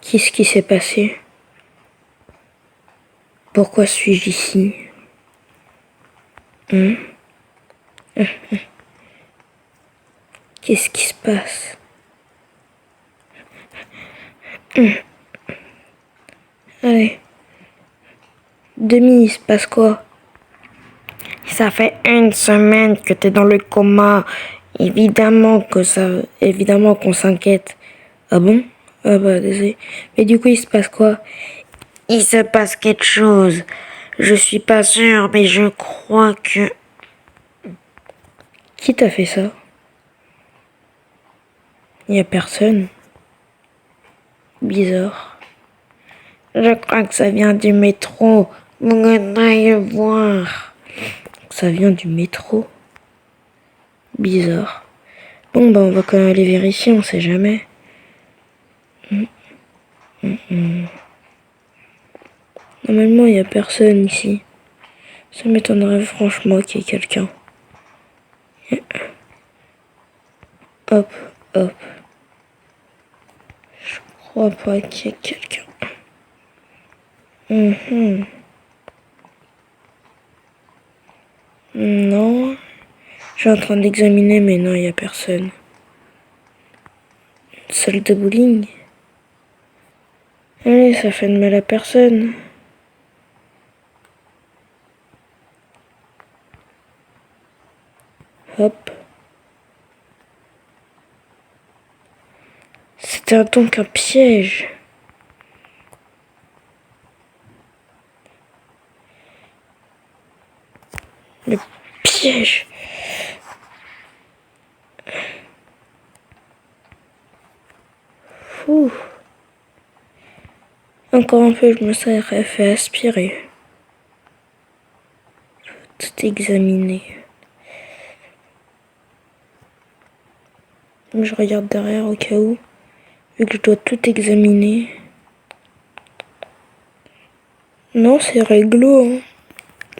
Qu'est-ce qui s'est passé? Pourquoi suis-je ici? Qu'est-ce qui se passe? Allez. Demi, il se passe quoi? Ça fait 1 semaine que t'es dans le coma. Évidemment qu'on s'inquiète. Ah bon? Ah bah désolé. Mais du coup, il se passe quoi? Il se passe quelque chose. Je suis pas sûre, mais je crois que... Qui t'a fait ça? Y a personne. Bizarre. Je crois que ça vient du métro. On aille voir. Ça vient du métro? Bizarre. Bon, bah, on va quand même aller vérifier, on sait jamais. Normalement, il y a personne ici. Ça m'étonnerait franchement qu'il y ait quelqu'un. Hop, hop. Je crois pas qu'il y ait quelqu'un. Non. Je suis en train d'examiner, mais non, il n'y a personne. Une salle de bowling. Allez, ça fait de mal à personne. Hop. C'était donc un piège. Le piège. Ouh. Encore un peu, je me serais fait aspirer. Je veux tout examiner. Je regarde derrière au cas où. Vu que je dois tout examiner. Non, c'est réglo. Hein.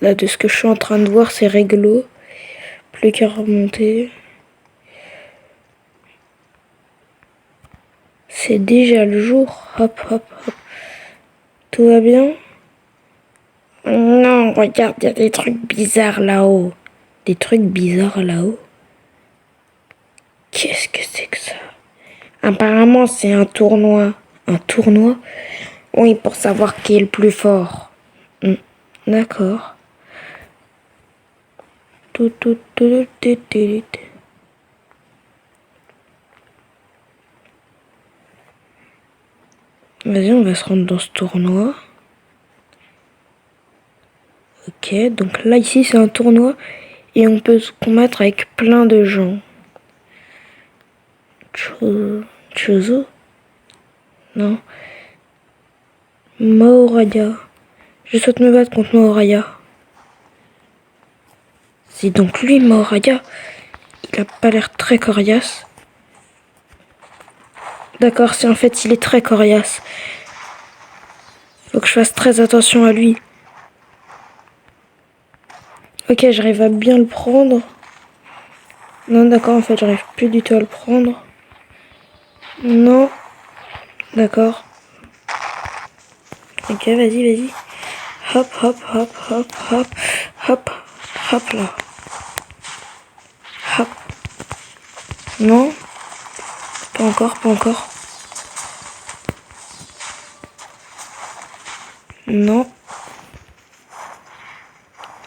Là, de ce que je suis en train de voir, c'est réglo. Plus qu'à remonter. C'est déjà le jour. Hop, hop, hop. Tout va bien? Non, regarde, il y a des trucs bizarres là-haut. Des trucs bizarres là-haut? Qu'est-ce que c'est que ça? Apparemment, c'est un tournoi. Un tournoi? Oui, pour savoir qui est le plus fort. D'accord. Tout, tout, tout, tout, tout, tout. Vas-y, on va se rendre dans ce tournoi. Ok, donc là, ici, c'est un tournoi. Et on peut se combattre avec plein de gens. Chozo? Non. Maoraya. Je souhaite me battre contre Maoraya. C'est donc lui, Maoraya. Il a pas l'air très coriace. D'accord, c'est en fait, il est très coriace. Faut que je fasse très attention à lui. Ok, j'arrive à bien le prendre. Non, d'accord, en fait, j'arrive plus du tout à le prendre. Non. D'accord. Ok, vas-y, vas-y. Hop, hop, hop, hop, hop, hop, hop là. Hop. Non. Pas encore, pas encore. Non.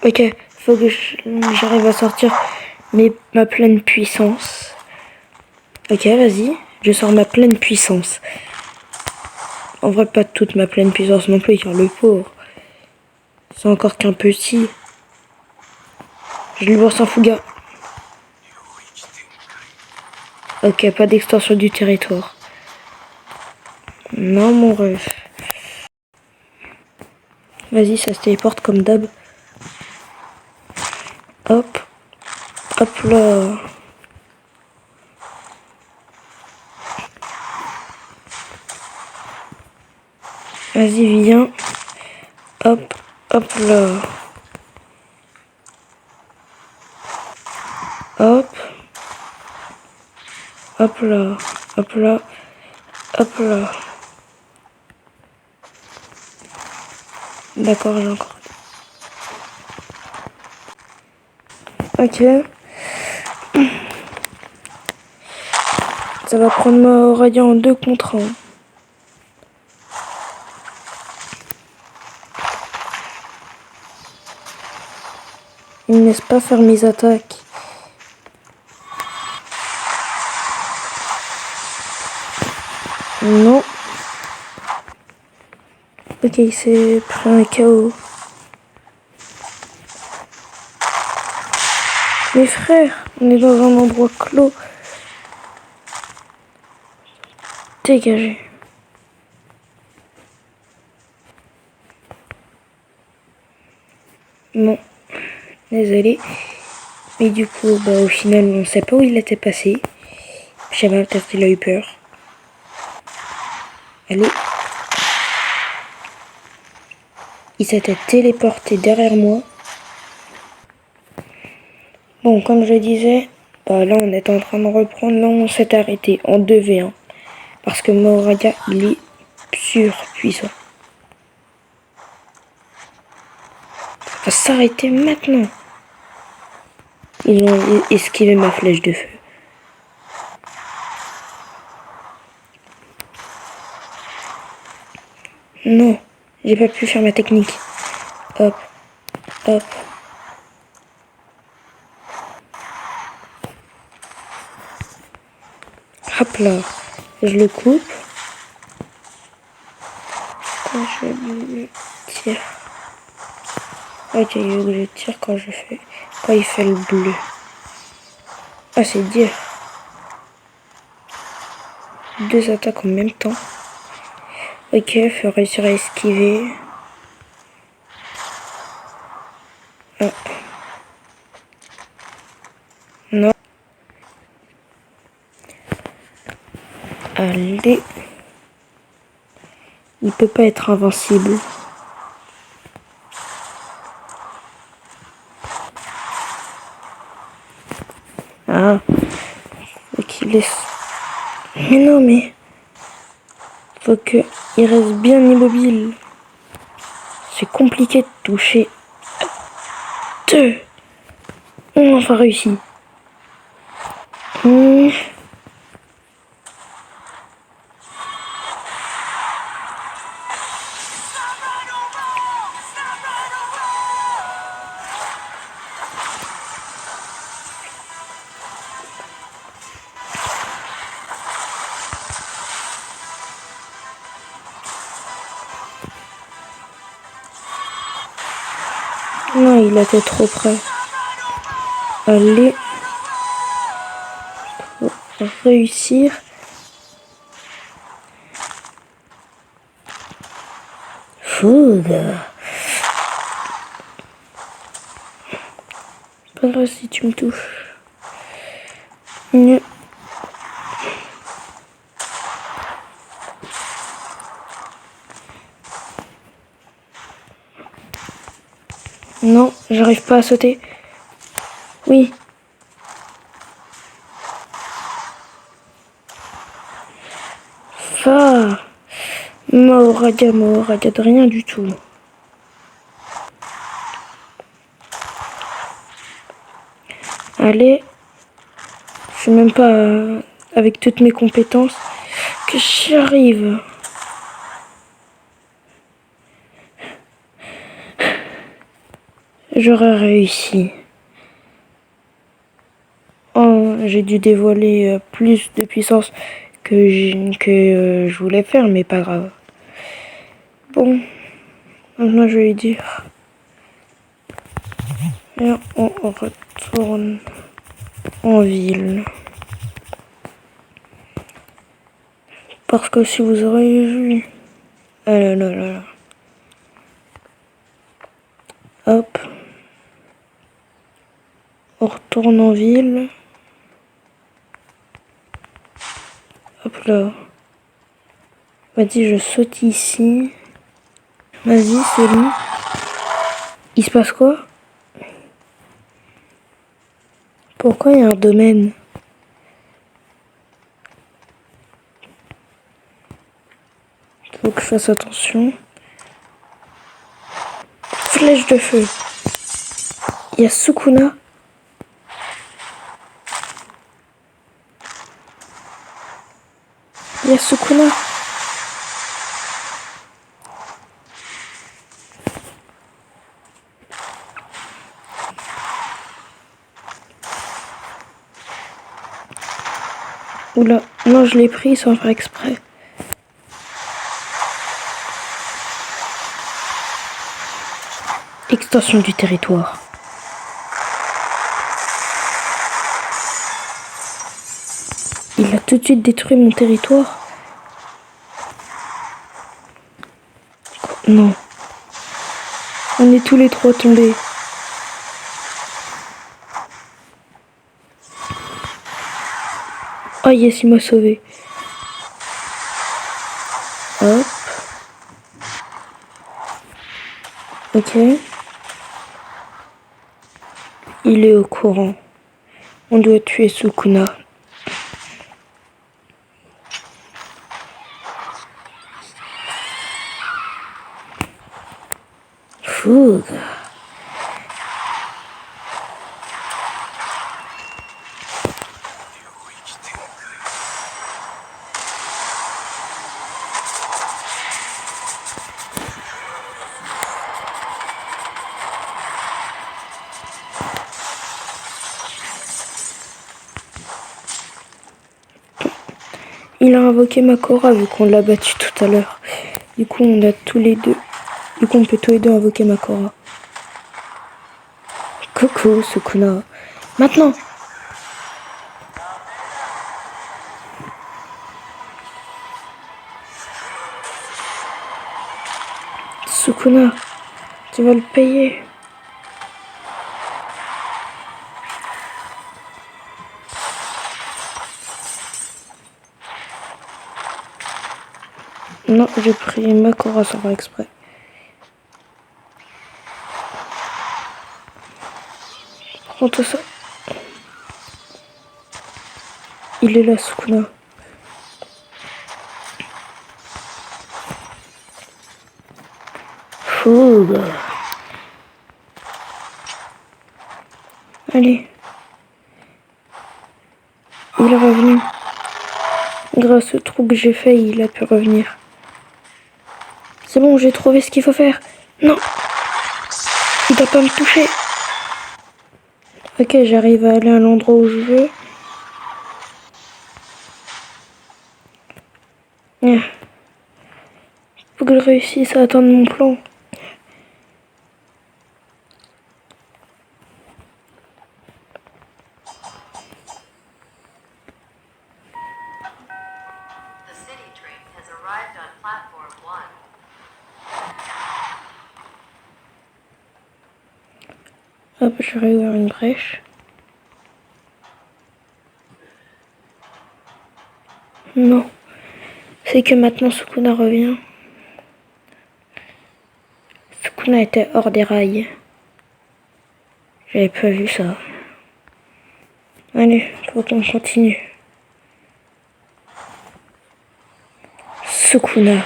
Ok, faut que j'arrive à sortir ma pleine puissance. Ok, vas-y. Je sors ma pleine puissance. En vrai, pas toute ma pleine puissance non plus, car le pauvre. C'est encore qu'un petit. Je lui bourse un fouga. Ok, pas d'extension du territoire. Non, mon ref. Vas-y, ça se téléporte comme d'hab. Hop. Hop là. Vas-y, viens. Hop. Hop là. Hop. Hop là. Hop là. Hop là. D'accord, j'ai encore. Ok. Ça va prendre ma Radiant en 2 contre 1. Il ne laisse pas faire mes attaques. Non. Ok, il s'est pris un KO. Mes frères, on est dans un endroit clos. Dégagez. Non. Désolé. Mais du coup, bah, au final, on ne sait pas où il était passé. Je sais pas, peut-être qu'il a eu peur. Allez. Il s'était téléporté derrière moi. Bon, comme je disais, bah, là, on est en train de reprendre. Là, on s'est arrêté en 2v1. Parce que Moraga, il est surpuissant. Ça va s'arrêter maintenant. Ils ont esquivé ma flèche de feu. Non, j'ai pas pu faire ma technique. Hop, hop. Hop là. Je le coupe. Quand je le tire. Ok, je tire quand il fait le bleu. Ah, c'est dire. 2 attaques en même temps. Ok, faut réussir à esquiver. Ah. Non. Allez. Il peut pas être invincible. Ah. Faut qu'il laisse. Mais non, mais. Faut qu'il reste bien immobile. C'est compliqué de toucher. 2. On a enfin réussi. Non, il était trop près. Allez. Faut réussir. Fougue. Pas grave si tu me touches. Non, j'arrive pas à sauter. Oui. Ça. Moradia de rien du tout. Allez. Je sais même pas avec toutes mes compétences que j'y arrive. J'aurais réussi. Oh, j'ai dû dévoiler plus de puissance que je voulais faire, mais pas grave. Bon, maintenant je vais dire. Et on retourne en ville. Parce que si vous auriez vu. Ah là là là là. Hop. On retourne en ville. Hop là. Vas-y, je saute ici. Vas-y, c'est lui. Il se passe quoi? Pourquoi il y a un domaine? Faut que je fasse attention. flèche de feu. Il y a Sukuna. Il y a Sukuna. Oula, non, je l'ai pris sans faire exprès. Extension du territoire. Il a tout de suite détruit mon territoire. Non. On est tous les trois tombés. Oh yes, il m'a sauvé. Hop. Ok. Il est au courant. On doit tuer Sukuna. Fougue. Il a invoqué Makora vu qu'on l'a battu tout à l'heure. Du coup, on a tous les deux. Du coup, on peut tous les deux invoquer Makora. Coucou, Sukuna. Maintenant. Sukuna, tu vas le payer. Non, j'ai pris Makora sans faire exprès. Prends tout ça. Il est là, Sukuna. Fougue. Allez. Il est revenu. Grâce au trou que j'ai fait, il a pu revenir. C'est bon, j'ai trouvé ce qu'il faut faire. Non. Il doit pas me toucher. Ok, j'arrive à aller à l'endroit où je veux. Faut que je réussisse à atteindre mon plan. Hop, je vais ouvrir une brèche. Non. C'est que maintenant Sukuna revient. Sukuna était hors des rails. J'avais pas vu ça. Allez, faut qu'on continue. Sukuna.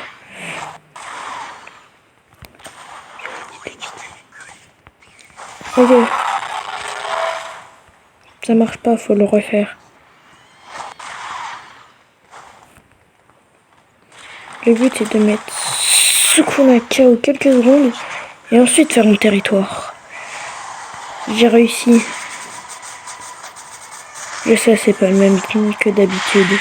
Ok. Ça marche pas, faut le refaire. Le but est de mettre Sukuna KO quelques secondes et ensuite faire mon territoire. J'ai réussi. Je sais, c'est pas le même rythme que d'habitude.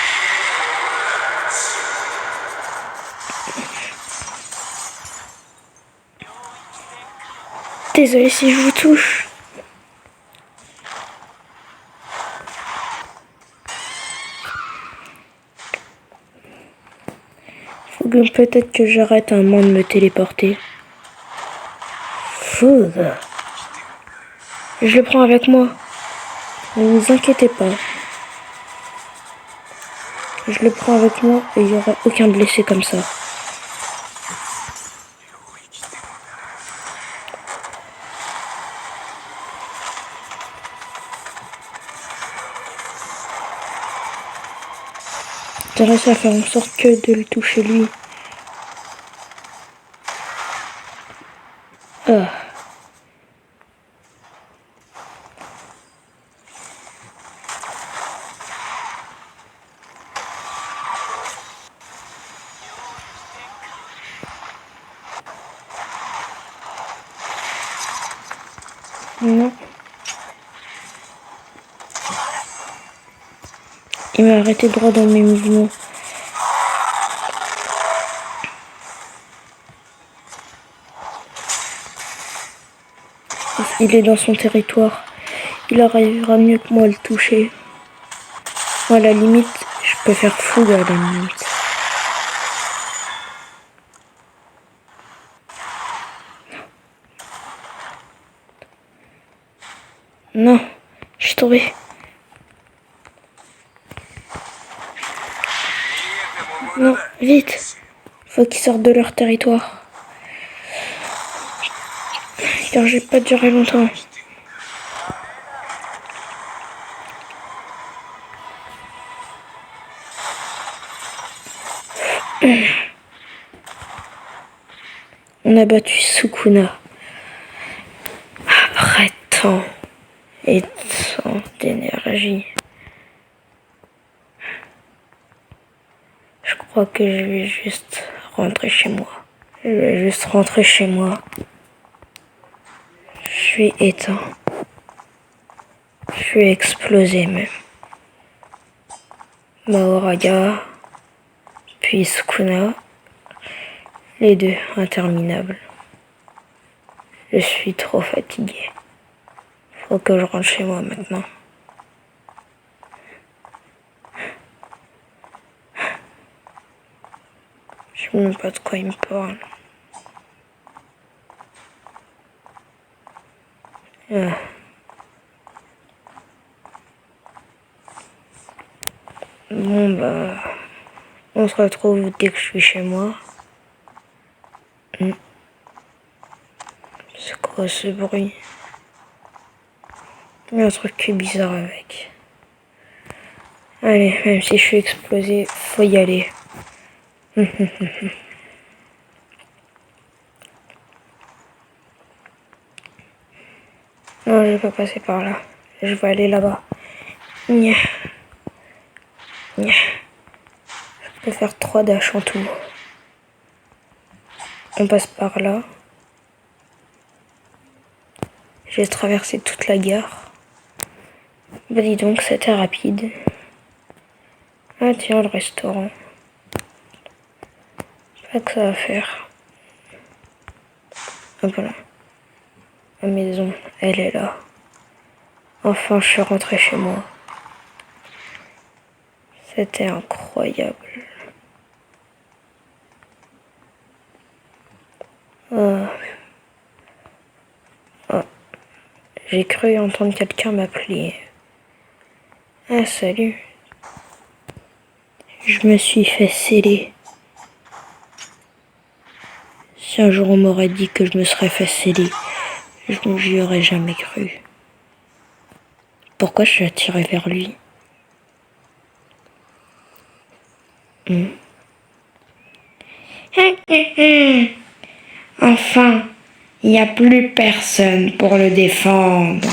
Désolé si je vous touche. Faut que peut-être que j'arrête un moment de me téléporter. Fougue. Je le prends avec moi. Ne vous inquiétez pas. Je le prends avec moi et il n'y aura aucun blessé comme ça. J'ai réussi à faire en sorte que de le toucher lui. Ah. Il m'a arrêté droit dans mes mouvements. Il est dans son territoire. Il arrivera mieux que moi à le toucher. Moi, à la limite, je peux faire fougue à la limite. Non, je suis tombé. Non, vite. Faut qu'ils sortent de leur territoire. Car j'ai pas duré longtemps. On a battu Sukuna. Après tant et tant d'énergie. Je crois que je vais juste rentrer chez moi. Je vais juste rentrer chez moi. Je suis éteint. Je suis explosé même. Mahoraga, puis Sukuna. Les deux interminables. Je suis trop fatigué. Faut que je rentre chez moi maintenant. Je sais même pas de quoi il me parle. Bon bah, on se retrouve dès que je suis chez moi. C'est quoi ce bruit? Il y a un truc qui est bizarre avec. Allez, même si je suis explosé, faut y aller. Non, je vais pas passer par là. Je vais aller là-bas. Nya. Nya. Je peux faire 3 dashs en tout. On passe par là. J'ai traversé toute la gare. Bah dis donc, c'était rapide. Ah tiens, le restaurant. Pas que ça va faire. Hop là. La maison, elle est là. Enfin, je suis rentrée chez moi. C'était incroyable. Oh. Oh. J'ai cru entendre quelqu'un m'appeler. Ah, salut. Je me suis fait sceller. Si un jour on m'aurait dit que je me serais fait sceller, j'y aurais jamais cru. Pourquoi je suis attirée vers lui? Enfin, il n'y a plus personne pour le défendre.